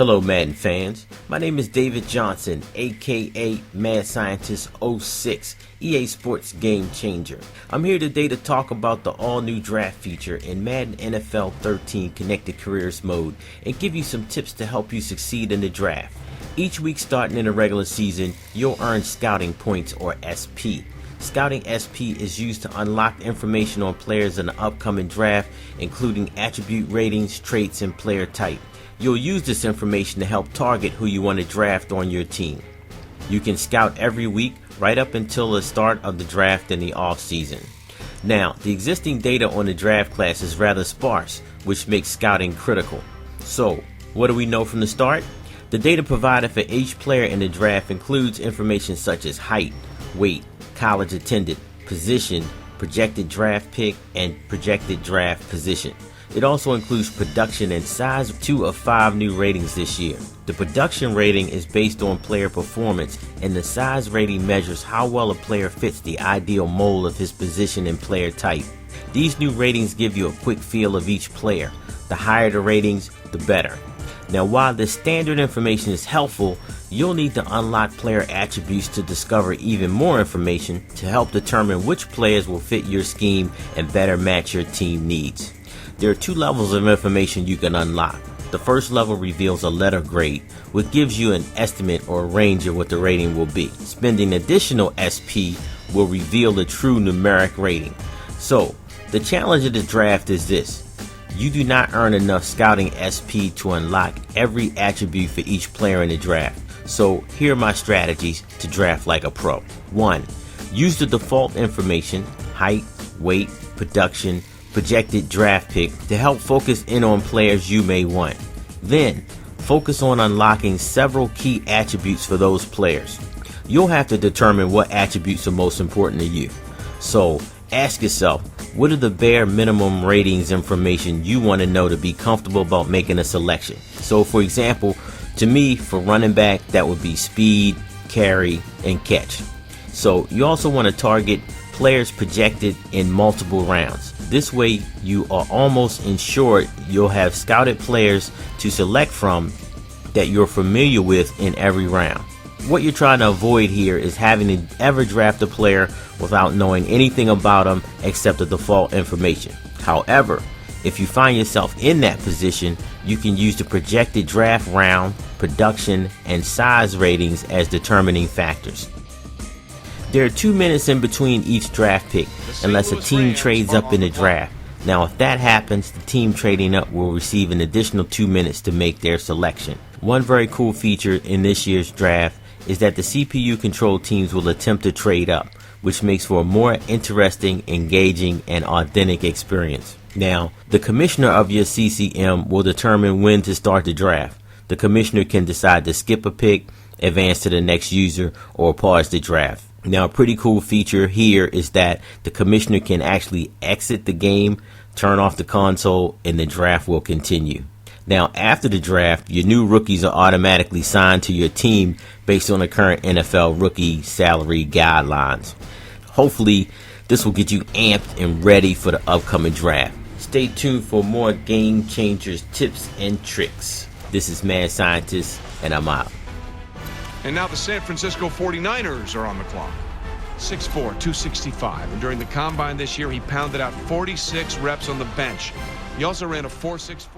Hello Madden fans, my name is David Johnson, aka MadScientist06, EA SPORTS GameChanger. I'm here today to talk about the all-new draft feature in Madden NFL 13 Connected Careers mode and give you some tips to help you succeed in the draft. Each week starting in the regular season, you'll earn scouting points or SP. Scouting SP is used to unlock information on players in the upcoming draft, including attribute ratings, traits, and player type. You'll use this information to help target who you want to draft on your team. You can scout every week right up until the start of the draft in the off season. Now, the existing data on the draft class is rather sparse, which makes scouting critical. So, what do we know from the start? The data provided for each player in the draft includes information such as height, weight, college attended, position, projected draft pick, and projected draft position. It also includes production and size, 2 of 5 new ratings this year. The production rating is based on player performance, and the size rating measures how well a player fits the ideal mold of his position and player type. These new ratings give you a quick feel of each player. The higher the ratings, the better. Now, while this standard information is helpful, you'll need to unlock player attributes to discover even more information to help determine which players will fit your scheme and better match your team needs. There are 2 levels of information you can unlock. The first level reveals a letter grade, which gives you an estimate or a range of what the rating will be. Spending additional SP will reveal the true numeric rating. So, the challenge of the draft is this. You do not earn enough scouting SP to unlock every attribute for each player in the draft. So, here are my strategies to draft like a pro. 1. Use the default information, height, weight, production, projected draft pick to help focus in on players you may want. Then, focus on unlocking several key attributes for those players. You'll have to determine what attributes are most important to you. So, ask yourself, what are the bare minimum ratings information you want to know to be comfortable about making a selection? So, for example, to me, for running back, that would be speed, carry, and catch. So, you also want to target players projected in multiple rounds. This way, you are almost ensured you'll have scouted players to select from that you're familiar with in every round. What you're trying to avoid here is having to ever draft a player without knowing anything about them except the default information. However, if you find yourself in that position, you can use the projected draft round, production, and size ratings as determining factors. There are 2 minutes in between each draft pick unless a team trades up in the draft. Now, if that happens, the team trading up will receive an additional 2 minutes to make their selection. One very cool feature in this year's draft is that the CPU-controlled teams will attempt to trade up, which makes for a more interesting, engaging, and authentic experience. Now, the commissioner of your CCM will determine when to start the draft. The commissioner can decide to skip a pick, advance to the next user, or pause the draft. Now, a pretty cool feature here is that the commissioner can actually exit the game, turn off the console, and the draft will continue. Now, after the draft, your new rookies are automatically signed to your team based on the current NFL rookie salary guidelines. Hopefully, this will get you amped and ready for the upcoming draft. Stay tuned for more Game Changers tips and tricks. This is Mad Scientist, and I'm out. And now the San Francisco 49ers are on the clock. 6'4", 265. And during the combine this year, he pounded out 46 reps on the bench. He also ran a 4.64.